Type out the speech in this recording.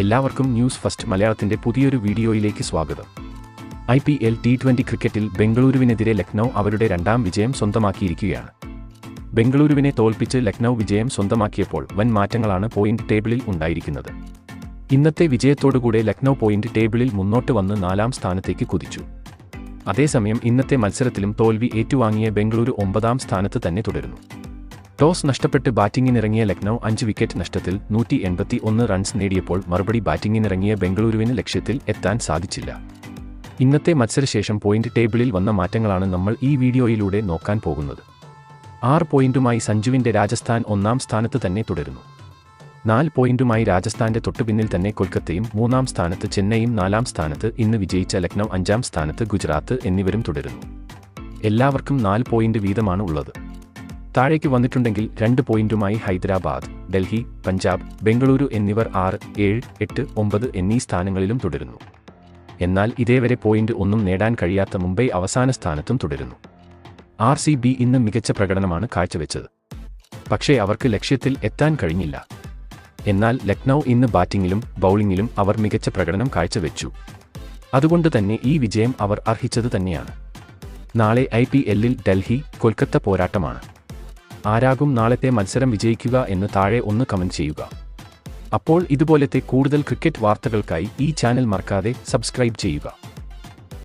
എല്ലാവർക്കും news first മലയാളത്തിന്റെ പുതിയൊരു വീഡിയോയിലേക്ക് സ്വാഗതം. IPL T20 ക്രിക്കറ്റിൽ ബംഗളൂരുവിനെതിരെ ലക്നൗ അവരുടെ രണ്ടാം വിജയം സ്വന്തമാക്കിയിരിക്കുകയാണ്. ബംഗളൂരുവിനെ തോൽപ്പിച്ച് ലക്നൗ വിജയം സ്വന്തമാക്കിയപ്പോൾ വൻ മാറ്റങ്ങളാണ് പോയിന്റ് ടേബിളിൽ ഉണ്ടായിരിക്കുന്നത്. ഇന്നത്തെ വിജയത്തോടുകൂടെ ലക്നൗ പോയിന്റ് ടേബിളിൽ മുന്നോട്ട് വന്ന് 4ാം സ്ഥാനത്തേക്ക് കുതിച്ചു. അതേസമയം ഇന്നത്തെ മത്സരത്തിലും തോൽവി ഏറ്റുവാങ്ങിയ ബംഗളൂരു 9ാം സ്ഥാനത്ത് തന്നെ തുടരുന്നു. ടോസ് നഷ്ടപ്പെട്ട് ബാറ്റിംഗിനിറങ്ങിയ ലക്നൗ 5 വിക്കറ്റ് നഷ്ടത്തിൽ 181 റൺസ് നേടിയപ്പോൾ മറുപടി ബാറ്റിംഗിനിറങ്ങിയ ബംഗളൂരുവിന് ലക്ഷ്യത്തിൽ എത്താൻ സാധിച്ചില്ല. ഇന്നത്തെ മത്സരശേഷം പോയിന്റ് ടേബിളിൽ വന്ന മാറ്റങ്ങളാണ് നമ്മൾ ഈ വീഡിയോയിലൂടെ നോക്കാൻ പോകുന്നത്. 6 പോയിന്റുമായി സഞ്ജുവിന്റെ രാജസ്ഥാൻ 1ാം സ്ഥാനത്ത് തന്നെ തുടരുന്നു. 4 പോയിന്റുമായി രാജസ്ഥാന്റെ തൊട്ടുപിന്നിൽ തന്നെ കൊൽക്കത്തയും 3ാം സ്ഥാനത്ത് ചെന്നൈയും 4ാം സ്ഥാനത്ത് ഇന്ന് വിജയിച്ച ലക്നൗ 5ാം സ്ഥാനത്ത് ഗുജറാത്ത് എന്നിവരും തുടരുന്നു. എല്ലാവർക്കും 4 പോയിന്റ് വീതമാണ് ഉള്ളത്. താഴേക്ക് വന്നിട്ടുണ്ടെങ്കിൽ 2 പോയിന്റുമായി ഹൈദരാബാദ്, ഡൽഹി, പഞ്ചാബ്, ബംഗളൂരു എന്നിവർ 6, 7, 8, 9 എന്നീ സ്ഥാനങ്ങളിലും തുടരുന്നു. എന്നാൽ ഇതേവരെ പോയിന്റ് ഒന്നും നേടാൻ കഴിയാത്ത മുംബൈ അവസാന സ്ഥാനത്തും തുടരുന്നു. RCB ഇന്ന് മികച്ച പ്രകടനമാണ് കാഴ്ചവെച്ചത്. പക്ഷേ അവർക്ക് ലക്ഷ്യത്തിൽ എത്താൻ കഴിഞ്ഞില്ല. എന്നാൽ ലക്നൗ ഇന്ന് ബാറ്റിംഗിലും ബൗളിംഗിലും അവർ മികച്ച പ്രകടനം കാഴ്ചവെച്ചു. അതുകൊണ്ട് തന്നെ ഈ വിജയം അവർ അർഹിച്ചത് തന്നെയാണ്. നാളെ IPL-ൽ ഡൽഹി, കൊൽക്കത്ത പോരാട്ടമാണ്. ആരാകും നാളത്തെ മത്സരം വിജയിക്കുക എന്ന് താഴെ ഒന്ന് കമന്റ് ചെയ്യുക. അപ്പോൾ ഇതുപോലത്തെ കൂടുതൽ ക്രിക്കറ്റ് വാർത്തകൾക്കായി ഈ ചാനൽ മറക്കാതെ സബ്സ്ക്രൈബ് ചെയ്യുക.